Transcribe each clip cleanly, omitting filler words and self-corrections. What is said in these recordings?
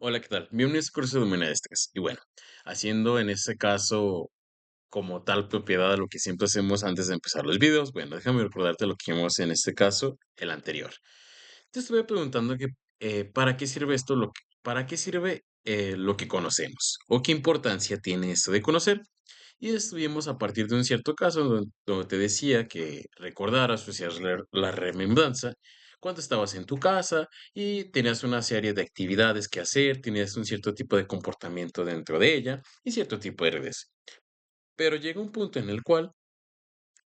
Hola, ¿qué tal? Bienvenido a este curso de dominio de estrés. Y bueno, haciendo en este caso como tal propiedad de lo que siempre hacemos antes de empezar los videos, bueno, déjame recordarte lo que vimos en este caso, el anterior. Te estuve preguntando que ¿para qué sirve esto? ¿Para qué sirve lo que conocemos? ¿O qué importancia tiene esto de conocer? Y estuvimos a partir de un cierto caso donde te decía que recordaras o hacías la remembranza cuando estabas en tu casa y tenías una serie de actividades que hacer, tenías un cierto tipo de comportamiento dentro de ella y cierto tipo de redes. Pero llega un punto en el cual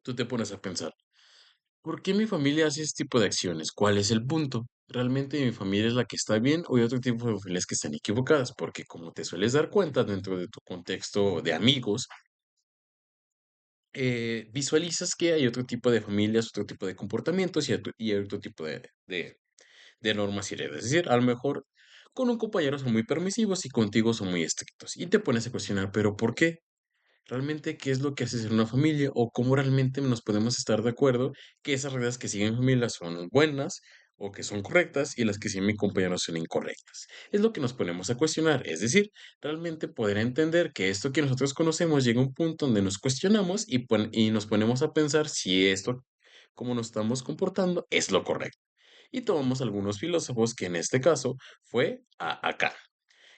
tú te pones a pensar, ¿por qué mi familia hace este tipo de acciones? ¿Cuál es el punto? ¿Realmente mi familia es la que está bien o hay otro tipo de familias que están equivocadas? Porque como te sueles dar cuenta dentro de tu contexto de amigos, visualizas que hay otro tipo de familias, otro tipo de comportamientos y otro tipo de normas y reglas. Es decir, a lo mejor con un compañero son muy permisivos y contigo son muy estrictos. Y te pones a cuestionar, ¿pero por qué? ¿Realmente qué es lo que hace ser una familia? ¿O cómo realmente nos podemos estar de acuerdo que esas reglas que siguen familias son buenas o que son correctas y las que siguen mi compañero son incorrectas? Es lo que nos ponemos a cuestionar. Es decir, realmente poder entender que esto que nosotros conocemos llega a un punto donde nos cuestionamos y nos ponemos a pensar si esto, como nos estamos comportando, es lo correcto. Y tomamos algunos filósofos, que en este caso fue a Kant,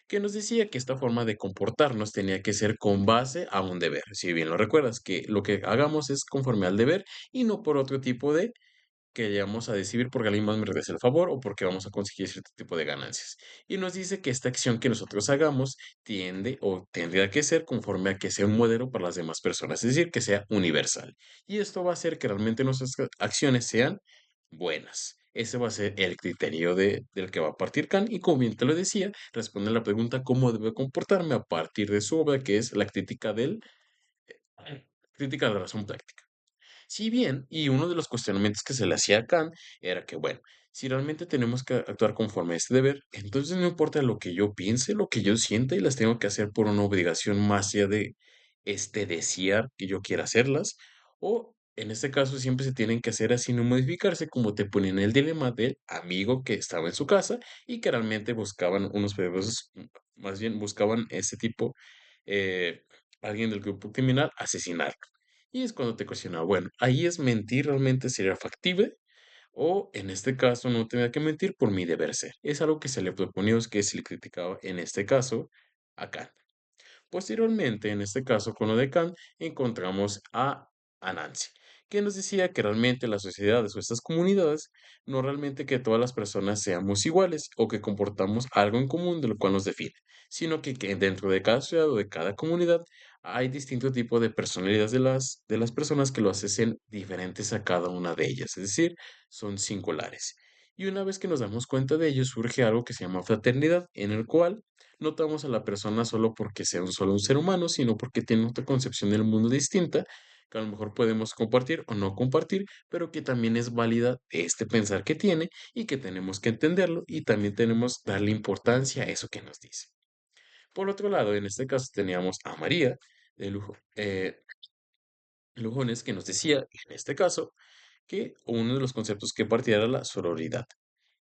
que nos decía que esta forma de comportarnos tenía que ser con base a un deber. Si bien lo recuerdas, que lo que hagamos es conforme al deber y no por otro tipo de que llegamos a decidir porque alguien más me regrese el favor o porque vamos a conseguir cierto tipo de ganancias. Y nos dice que esta acción que nosotros hagamos tiende o tendría que ser conforme a que sea un modelo para las demás personas, es decir, que sea universal. Y esto va a hacer que realmente nuestras acciones sean buenas. Ese va a ser el criterio del que va a partir Kant y como bien te lo decía, responde a la pregunta cómo debe comportarme a partir de su obra que es la crítica de la razón práctica. Si bien, y uno de los cuestionamientos que se le hacía a Kant era que, bueno, si realmente tenemos que actuar conforme a este deber, entonces no importa lo que yo piense, lo que yo sienta y las tengo que hacer por una obligación más allá de este desear que yo quiera hacerlas, o en este caso siempre se tienen que hacer así, no modificarse, como te ponen el dilema del amigo que estaba en su casa y que realmente buscaban unos peligrosos, más bien buscaban ese tipo, eh, alguien del grupo criminal, asesinar. Y es cuando te cuestiona, bueno, ahí es mentir realmente sería factible o en este caso no tenía que mentir por mi deber ser. Es algo que se le proponía, es que se le criticaba en este caso a Kant. Posteriormente, en este caso con lo de Kant, encontramos a Anansi, que nos decía que realmente las sociedades o estas comunidades, no realmente que todas las personas seamos iguales o que comportamos algo en común de lo cual nos define, sino que dentro de cada ciudad o de cada comunidad hay distinto tipo de personalidades de las personas que lo hacen diferentes a cada una de ellas, es decir, son singulares. Y una vez que nos damos cuenta de ello, surge algo que se llama fraternidad, en el cual no tomamos a la persona solo porque sea solo un ser humano, sino porque tiene otra concepción del mundo distinta, que a lo mejor podemos compartir o no compartir, pero que también es válida este pensar que tiene y que tenemos que entenderlo y también tenemos darle importancia a eso que nos dice. Por otro lado, en este caso teníamos a María de Lujones que nos decía, en este caso, que uno de los conceptos que partía era la sororidad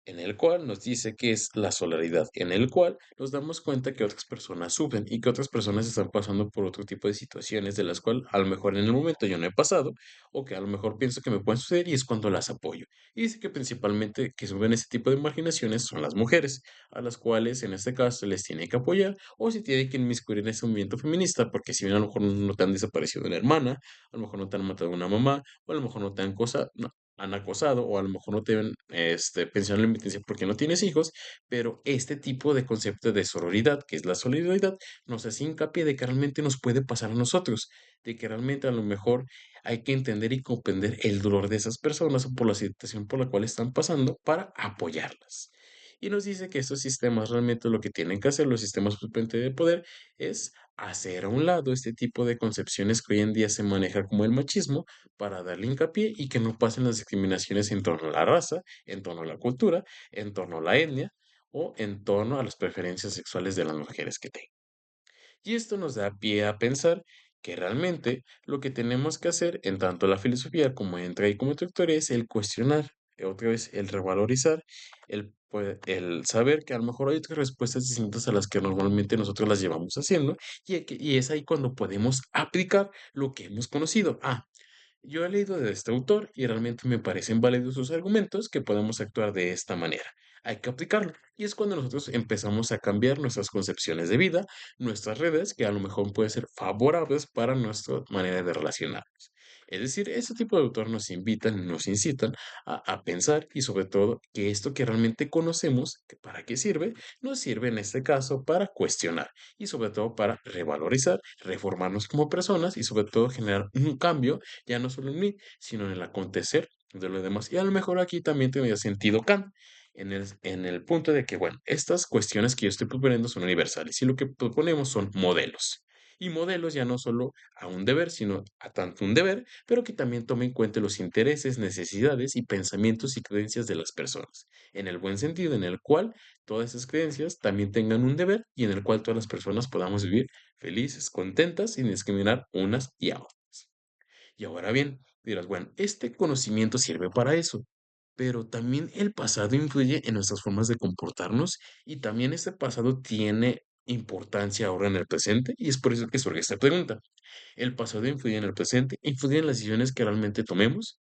en el cual nos dice que es la solaridad, en el cual nos damos cuenta que otras personas sufren y que otras personas están pasando por otro tipo de situaciones de las cuales a lo mejor en el momento yo no he pasado o que a lo mejor pienso que me pueden suceder y es cuando las apoyo. Y dice que principalmente que sufren ese tipo de marginaciones son las mujeres, a las cuales en este caso les tiene que apoyar o si tiene que inmiscuir en ese movimiento feminista, porque si bien a lo mejor no te han desaparecido una hermana, a lo mejor no te han matado una mamá, o a lo mejor no te han han acosado o a lo mejor no te ven pensión alimenticia porque no tienes hijos, pero este tipo de concepto de sororidad, que es la solidaridad, nos hace hincapié de que realmente nos puede pasar a nosotros, de que realmente a lo mejor hay que entender y comprender el dolor de esas personas o por la situación por la cual están pasando para apoyarlas. Y nos dice que estos sistemas realmente lo que tienen que hacer, los sistemas propiamente de poder, es hacer a un lado este tipo de concepciones que hoy en día se maneja como el machismo para darle hincapié y que no pasen las discriminaciones en torno a la raza, en torno a la cultura, en torno a la etnia o en torno a las preferencias sexuales de las mujeres que tengan. Y esto nos da pie a pensar que realmente lo que tenemos que hacer en tanto la filosofía como entra y como introductoria es el cuestionar. otra vez el revalorizar, el saber que a lo mejor hay otras respuestas distintas a las que normalmente nosotros las llevamos haciendo, y es ahí cuando podemos aplicar lo que hemos conocido. Yo he leído de este autor y realmente me parecen válidos sus argumentos que podemos actuar de esta manera. Hay que aplicarlo. Y es cuando nosotros empezamos a cambiar nuestras concepciones de vida, nuestras redes, que a lo mejor pueden ser favorables para nuestra manera de relacionarnos. Es decir, este tipo de autor nos invitan, nos incitan a pensar y sobre todo que esto que realmente conocemos, que para qué sirve, nos sirve en este caso para cuestionar y sobre todo para revalorizar, reformarnos como personas y sobre todo generar un cambio ya no solo en mí, sino en el acontecer de los demás. Y a lo mejor aquí también tendría sentido Kant, en el punto de que, bueno, estas cuestiones que yo estoy proponiendo son universales y lo que proponemos son modelos. Y modelos ya no solo a un deber, sino a tanto un deber, pero que también tome en cuenta los intereses, necesidades y pensamientos y creencias de las personas, en el buen sentido en el cual todas esas creencias también tengan un deber y en el cual todas las personas podamos vivir felices, contentas, sin discriminar unas y a otras. Y ahora bien, dirás, bueno, este conocimiento sirve para eso, pero también el pasado influye en nuestras formas de comportarnos y también este pasado tiene importancia ahora en el presente y es por eso que surge esta pregunta. ¿El pasado influye en el presente? ¿Influye en las decisiones que realmente tomemos?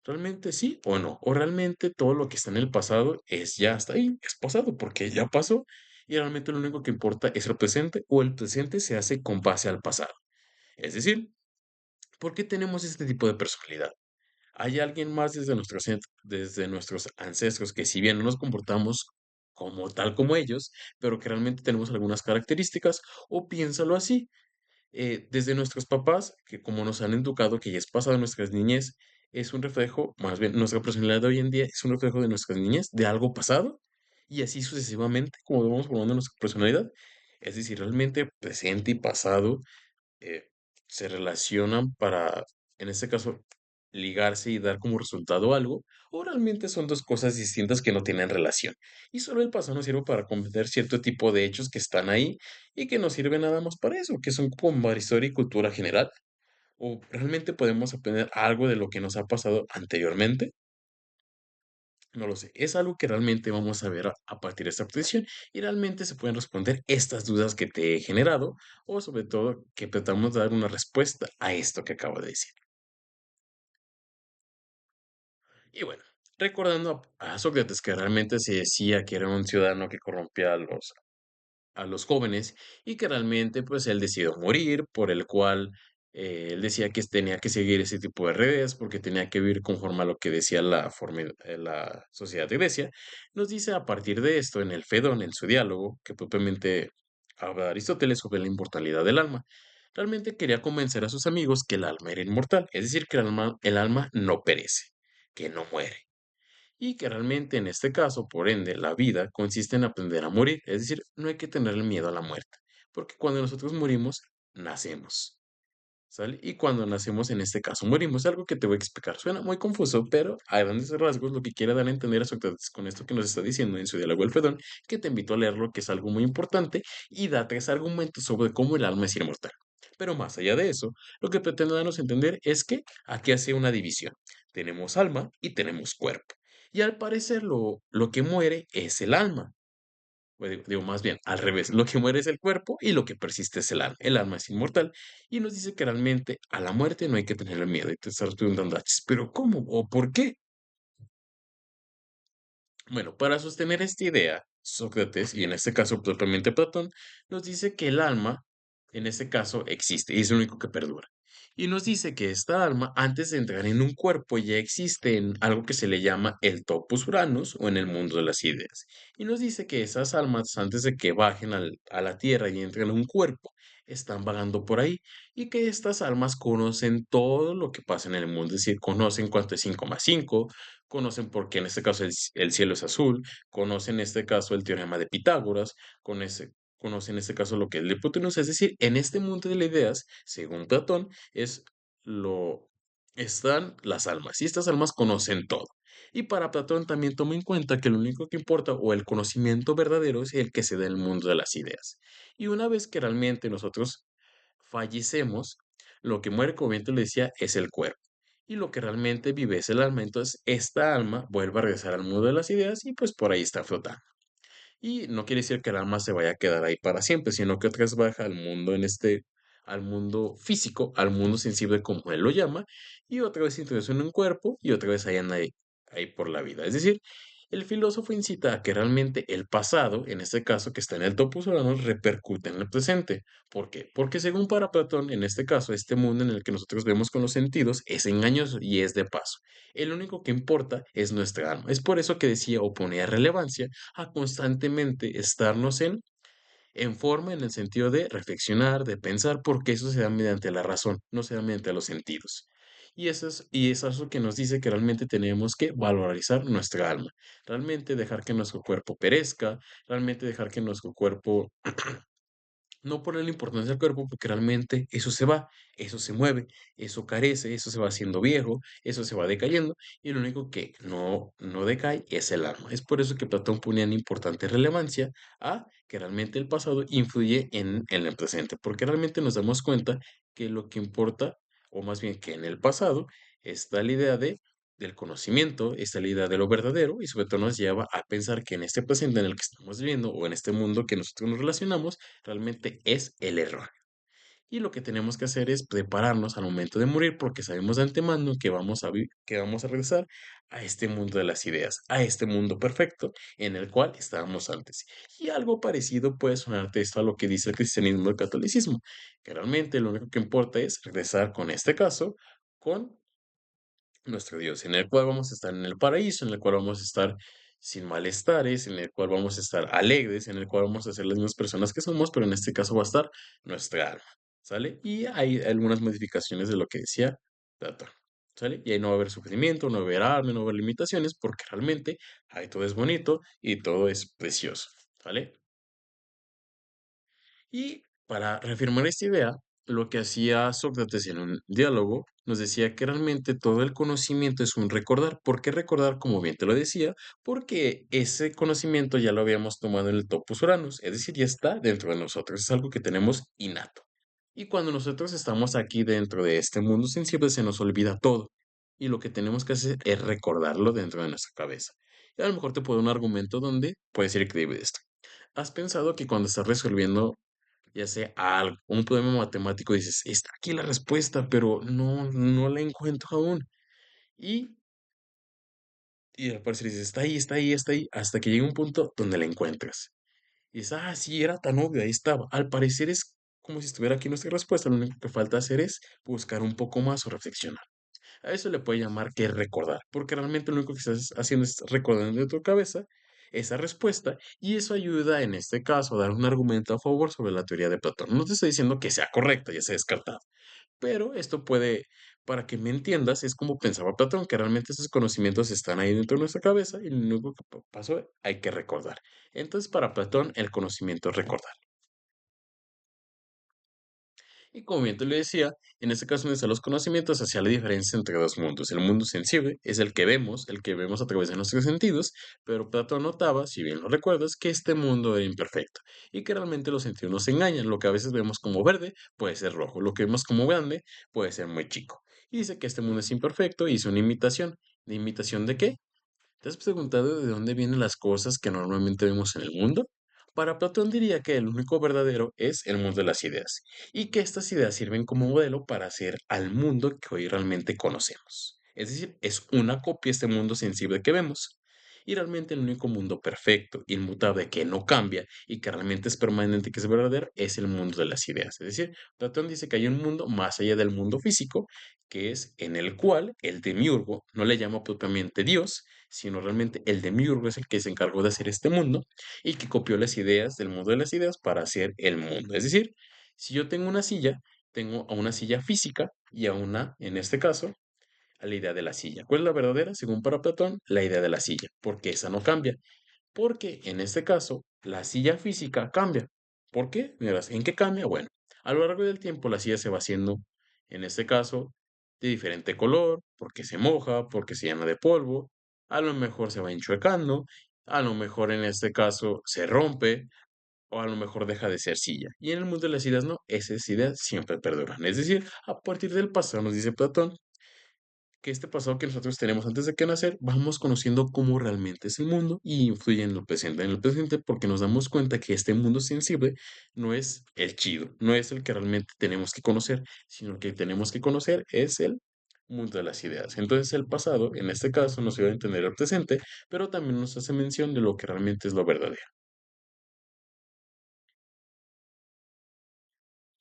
¿Realmente sí o no? ¿O realmente todo lo que está en el pasado es ya hasta ahí, es pasado porque ya pasó y realmente lo único que importa es el presente o el presente se hace con base al pasado? Es decir, ¿por qué tenemos este tipo de personalidad? ¿Hay alguien más desde nuestros ancestros que si bien no nos comportamos como tal como ellos, pero que realmente tenemos algunas características? O piénsalo así, desde nuestros papás, que como nos han educado, que ya es pasado nuestras niñez, es un reflejo, más bien nuestra personalidad de hoy en día es un reflejo de nuestras niñez, de algo pasado, y así sucesivamente, como vamos formando nuestra personalidad. Es decir, realmente presente y pasado eh, se relacionan para, en este caso, ligarse y dar como resultado algo, o realmente son dos cosas distintas que no tienen relación. Y solo el pasado nos sirve para comprender cierto tipo de hechos que están ahí y que nos sirven nada más para eso, que son como para historia y cultura general. ¿O realmente podemos aprender algo de lo que nos ha pasado anteriormente? No lo sé. Es algo que realmente vamos a ver a partir de esta exposición y realmente se pueden responder estas dudas que te he generado o sobre todo que tratamos de dar una respuesta a esto que acabo de decir. Y bueno, recordando a Sócrates que realmente se decía que era un ciudadano que corrompía a los jóvenes y que realmente pues él decidió morir, por el cual él decía que tenía que seguir ese tipo de redes porque tenía que vivir conforme a lo que decía la sociedad de Grecia, nos dice a partir de esto en el Fedón, en su diálogo, que propiamente habla Aristóteles sobre la inmortalidad del alma. Realmente quería convencer a sus amigos que el alma era inmortal, es decir, que el alma no perece, que no muere y que realmente en este caso, por ende, la vida consiste en aprender a morir, es decir, no hay que tenerle miedo a la muerte, porque cuando nosotros morimos, nacemos, ¿sale? Y cuando nacemos, en este caso, morimos, algo que te voy a explicar. Suena muy confuso, pero a grandes rasgos lo que quiere dar a entender a Sócrates con esto que nos está diciendo en su diálogo El Fedón, que te invito a leerlo, que es algo muy importante, y da tres argumentos sobre cómo el alma es inmortal. Pero más allá de eso, lo que pretende darnos a entender es que aquí hace una división. Tenemos alma y tenemos cuerpo. Y al parecer lo que muere es el alma. O digo, más bien, al revés, lo que muere es el cuerpo y lo que persiste es el alma. El alma es inmortal y nos dice que realmente a la muerte no hay que tenerle miedo. Y te estás preguntando, ¿pero cómo o por qué? Bueno, para sostener esta idea, Sócrates, y en este caso propiamente Platón, nos dice que el alma, en este caso, existe y es lo único que perdura. Y nos dice que esta alma, antes de entrar en un cuerpo, ya existe en algo que se le llama el topus uranus o en el mundo de las ideas. Y nos dice que esas almas, antes de que bajen a la tierra y entren en un cuerpo, están vagando por ahí y que estas almas conocen todo lo que pasa en el mundo, es decir, conocen cuánto es 5 más 5, conocen por qué en este caso el cielo es azul, conocen en este caso el teorema de Pitágoras, conocen en este caso lo que es la hipotenusa, es decir, en este mundo de las ideas, según Platón, es lo están las almas y estas almas conocen todo. Y para Platón también toma en cuenta que lo único que importa o el conocimiento verdadero es el que se da en el mundo de las ideas. Y una vez que realmente nosotros fallecemos, lo que muere, como bien te lo decía, es el cuerpo. y lo que realmente vive es el alma. Entonces, esta alma vuelve a regresar al mundo de las ideas y pues por ahí está flotando. Y no quiere decir que el alma se vaya a quedar ahí para siempre, sino que otra vez baja al mundo al mundo físico, al mundo sensible como él lo llama, y otra vez se introduce en un cuerpo y otra vez ahí anda ahí por la vida. Es decir, el filósofo incita a que realmente el pasado, en este caso que está en el topos Uranus, repercute en el presente. ¿Por qué? Porque según para Platón, en este caso, este mundo en el que nosotros vemos con los sentidos es engañoso y es de paso. El único que importa es nuestra alma. Es por eso que decía o ponía relevancia a constantemente estarnos en forma, en el sentido de reflexionar, de pensar, porque eso se da mediante la razón, no se da mediante los sentidos. Y es eso que nos dice que realmente tenemos que valorizar nuestra alma, realmente dejar que nuestro cuerpo perezca, realmente dejar que nuestro cuerpo no ponerle importancia al cuerpo porque realmente eso se va, eso se mueve, eso carece, eso se va haciendo viejo, eso se va decayendo y lo único que no decae es el alma. Es por eso que Platón ponía en importante relevancia a que realmente el pasado influye en el presente, porque realmente nos damos cuenta que lo que importa, o más bien que en el pasado, está la idea del conocimiento, está la idea de lo verdadero y sobre todo nos lleva a pensar que en este presente en el que estamos viviendo o en este mundo que nosotros nos relacionamos, realmente es el error. Y lo que tenemos que hacer es prepararnos al momento de morir porque sabemos de antemano que que vamos a regresar a este mundo de las ideas, a este mundo perfecto en el cual estábamos antes. Y algo parecido puede sonarte esto a lo que dice el cristianismo y el catolicismo, que realmente lo único que importa es regresar con este caso con nuestro Dios, en el cual vamos a estar en el paraíso, en el cual vamos a estar sin malestares, en el cual vamos a estar alegres, en el cual vamos a ser las mismas personas que somos, pero en este caso va a estar nuestra alma, ¿sale? Y hay algunas modificaciones de lo que decía Platón, ¿sale? Y ahí no va a haber sufrimiento, no va a haber hambre, no va a haber limitaciones, porque realmente ahí todo es bonito y todo es precioso, ¿vale? Y para reafirmar esta idea, lo que hacía Sócrates en un diálogo nos decía que realmente todo el conocimiento es un recordar. ¿Por qué recordar? Como bien te lo decía, porque ese conocimiento ya lo habíamos tomado en el topos Uranus, es decir, ya está dentro de nosotros, es algo que tenemos innato. Y cuando nosotros estamos aquí dentro de este mundo sensible, se nos olvida todo. Y lo que tenemos que hacer es recordarlo dentro de nuestra cabeza. Y a lo mejor te puedo dar un argumento donde puede ser increíble esto. ¿Has pensado que cuando estás resolviendo ya sea algo, un problema matemático, dices, está aquí la respuesta, pero no la encuentro aún? Y, y al parecer dices, está ahí, está ahí, está ahí, hasta que llega un punto donde la encuentras. Y dices, ah, sí, era tan obvio, ahí estaba. Al parecer es como si estuviera aquí nuestra respuesta, lo único que falta hacer es buscar un poco más o reflexionar. A eso le puede llamar que recordar, porque realmente lo único que estás haciendo es recordando de tu cabeza esa respuesta y eso ayuda en este caso a dar un argumento a favor sobre la teoría de Platón. No te estoy diciendo que sea correcta, ya sea descartada, pero esto puede, para que me entiendas, es como pensaba Platón, que realmente esos conocimientos están ahí dentro de nuestra cabeza y lo único que pasó hay que recordar. Entonces, para Platón, el conocimiento es recordar. Y como bien te lo decía, en este caso donde están los conocimientos, hacía la diferencia entre dos mundos. El mundo sensible es el que vemos a través de nuestros sentidos, pero Platón notaba, si bien lo recuerdas, que este mundo era imperfecto y que realmente los sentidos nos engañan. Lo que a veces vemos como verde puede ser rojo, lo que vemos como grande puede ser muy chico. Y dice que este mundo es imperfecto y hizo una imitación. ¿De imitación de qué? ¿Te has preguntado de dónde vienen las cosas que normalmente vemos en el mundo? Para Platón diría que el único verdadero es el mundo de las ideas, y que estas ideas sirven como modelo para hacer al mundo que hoy realmente conocemos. Es decir, es una copia este mundo sensible que vemos. Y realmente el único mundo perfecto, inmutable, que no cambia y que realmente es permanente, que es verdadero, es el mundo de las ideas. Es decir, Platón dice que hay un mundo más allá del mundo físico, que es en el cual el demiurgo no le llama propiamente Dios, sino realmente el demiurgo es el que se encargó de hacer este mundo y que copió las ideas del mundo de las ideas para hacer el mundo. Es decir, si yo tengo una silla, tengo a una silla física y a una, en este caso, a la idea de la silla. ¿Cuál es la verdadera? Según para Platón, la idea de la silla, porque esa no cambia. Porque en este caso, la silla física cambia. ¿Por qué? Miras, ¿en qué cambia? Bueno, a lo largo del tiempo la silla se va haciendo, en este caso, de diferente color, porque se moja, porque se llena de polvo, a lo mejor se va enchuecando, a lo mejor en este caso se rompe, o a lo mejor deja de ser silla. Y en el mundo de las ideas no, esas ideas siempre perduran. Es decir, a partir del pasado, nos dice Platón, que este pasado que nosotros tenemos antes de que nacer, vamos conociendo cómo realmente es el mundo y influye en lo presente. En el presente, porque nos damos cuenta que este mundo sensible no es el chido, no es el que realmente tenemos que conocer, sino que tenemos que conocer es el mundo de las ideas. Entonces, el pasado, en este caso, nos ayuda a entender el presente, pero también nos hace mención de lo que realmente es lo verdadero.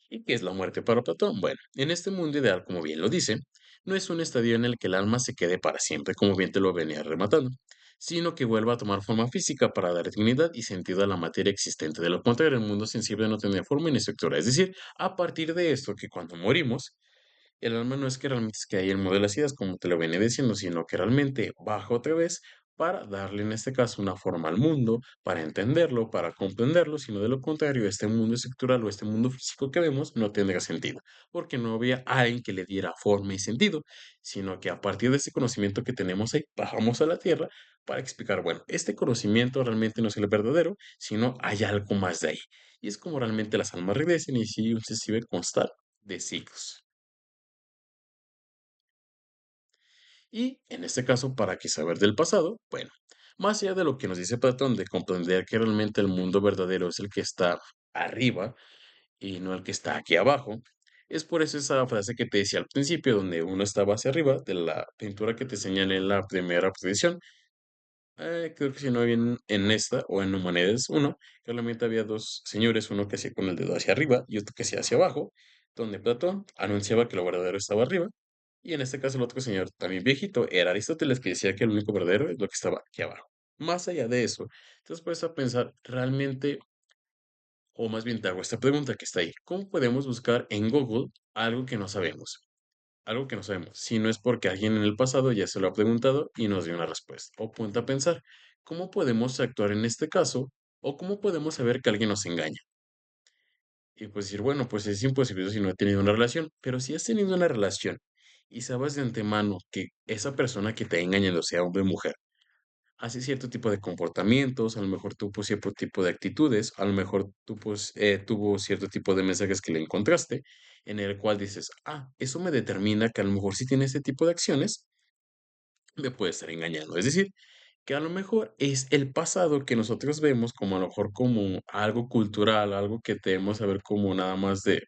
¿Y qué es la muerte para Platón? Bueno, en este mundo ideal, como bien lo dice, no es un estadio en el que el alma se quede para siempre, como bien te lo venía rematando, sino que vuelva a tomar forma física para dar dignidad y sentido a la materia existente. De lo contrario, el mundo sensible no tiene forma ni estructura. Es decir, a partir de esto, que cuando morimos, el alma no es que realmente es que hay el mundo de las ideas, como te lo venía diciendo, sino que realmente baja otra vez para darle en este caso una forma al mundo, para entenderlo, para comprenderlo, sino de lo contrario, este mundo estructural o este mundo físico que vemos no tendría sentido, porque no había alguien que le diera forma y sentido, sino que a partir de ese conocimiento que tenemos ahí, bajamos a la tierra para explicar, bueno, este conocimiento realmente no es el verdadero, sino hay algo más de ahí. Y es como realmente las almas regresan y sigue un sensible constar de ciclos. Y en este caso, ¿para qué saber del pasado? Bueno, más allá de lo que nos dice Platón de comprender que realmente el mundo verdadero es el que está arriba y no el que está aquí abajo, es por eso esa frase que te decía al principio, donde uno estaba hacia arriba de la pintura que te señalé en la primera posición. Creo que si no bien en esta o en Humanidades uno, que realmente había dos señores, uno que hacía con el dedo hacia arriba y otro que hacía hacia abajo, donde Platón anunciaba que lo verdadero estaba arriba, y en este caso el otro señor, también viejito, era Aristóteles, que decía que el único verdadero es lo que estaba aquí abajo. Más allá de eso, entonces puedes a pensar realmente, o más bien te hago esta pregunta que está ahí, ¿cómo podemos buscar en Google algo que no sabemos? Algo que no sabemos, si no es porque alguien en el pasado ya se lo ha preguntado y nos dio una respuesta. O ponte a pensar, ¿cómo podemos actuar en este caso? ¿O cómo podemos saber que alguien nos engaña? Y pues decir, bueno, pues es imposible si no he tenido una relación, pero si has tenido una relación y sabes de antemano que esa persona que te ha engañado, sea hombre o mujer, hace cierto tipo de comportamientos, a lo mejor tuvo cierto tipo de actitudes, a lo mejor tuvo cierto tipo de mensajes que le encontraste, en el cual dices, eso me determina que a lo mejor si tiene este tipo de acciones, me puede estar engañando. Es decir, que a lo mejor es el pasado que nosotros vemos como a lo mejor como algo cultural, algo que debemos saber como nada más de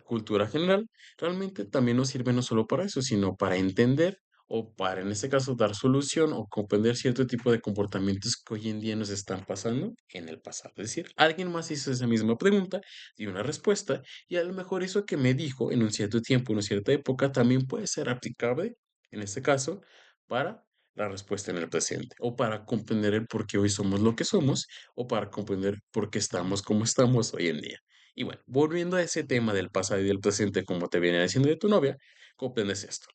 cultura general, realmente también nos sirve no solo para eso, sino para entender o para, en este caso, dar solución o comprender cierto tipo de comportamientos que hoy en día nos están pasando en el pasado. Es decir, alguien más hizo esa misma pregunta, dio una respuesta y a lo mejor eso que me dijo en un cierto tiempo, en una cierta época, también puede ser aplicable, en este caso, para la respuesta en el presente o para comprender el por qué hoy somos lo que somos o para comprender por qué estamos como estamos hoy en día. Y bueno, volviendo a ese tema del pasado y del presente, como te venía diciendo de tu novia, comprendes esto.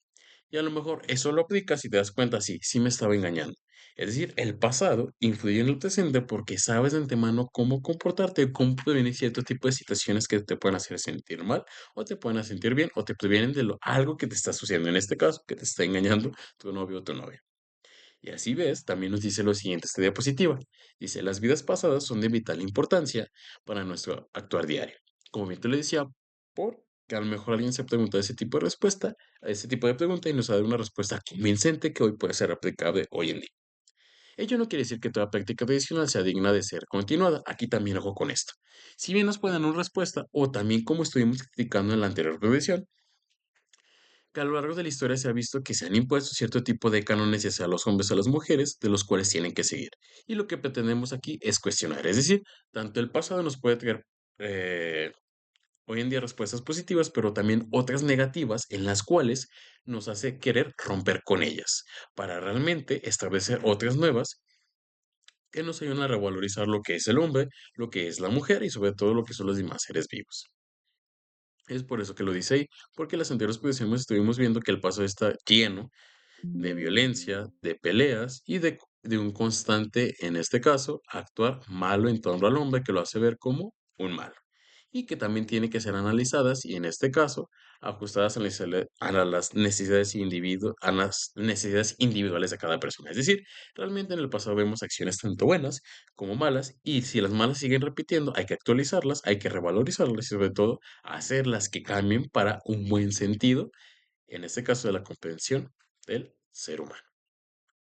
Y a lo mejor eso lo aplicas y te das cuenta, sí, sí me estaba engañando. Es decir, el pasado influye en el presente porque sabes de antemano cómo comportarte, cómo prevenir cierto tipo de situaciones que te pueden hacer sentir mal o te pueden hacer sentir bien o te previenen de algo que te está sucediendo en este caso, que te está engañando tu novio o tu novia. Y así ves, también nos dice lo siguiente esta diapositiva. Dice, las vidas pasadas son de vital importancia para nuestro actuar diario. Como bien te lo decía, porque a lo mejor alguien se pregunta ese tipo de respuesta, a ese tipo de pregunta y nos da una respuesta convincente que hoy puede ser aplicable hoy en día. Ello no quiere decir que toda práctica tradicional sea digna de ser continuada. Aquí también ojo con esto. Si bien nos pueden dar una respuesta, o también como estuvimos criticando en la anterior revisión, que a lo largo de la historia se ha visto que se han impuesto cierto tipo de cánones, ya sea a los hombres o a las mujeres, de los cuales tienen que seguir. Y lo que pretendemos aquí es cuestionar, es decir, tanto el pasado nos puede traer eh, hoy en día respuestas positivas, pero también otras negativas en las cuales nos hace querer romper con ellas, para realmente establecer otras nuevas que nos ayudan a revalorizar lo que es el hombre, lo que es la mujer y sobre todo lo que son los demás seres vivos. Es por eso que lo dice ahí, porque en las anteriores posiciones estuvimos viendo que el pasado está lleno de violencia, de peleas y de un constante, en este caso, actuar malo en torno al hombre que lo hace ver como un malo. Y que también tiene que ser analizadas y en este caso ajustadas a las necesidades a las necesidades individuales de cada persona. Es decir, realmente en el pasado vemos acciones tanto buenas como malas y si las malas siguen repitiendo, hay que actualizarlas, hay que revalorizarlas y sobre todo hacerlas que cambien para un buen sentido en este caso de la comprensión del ser humano.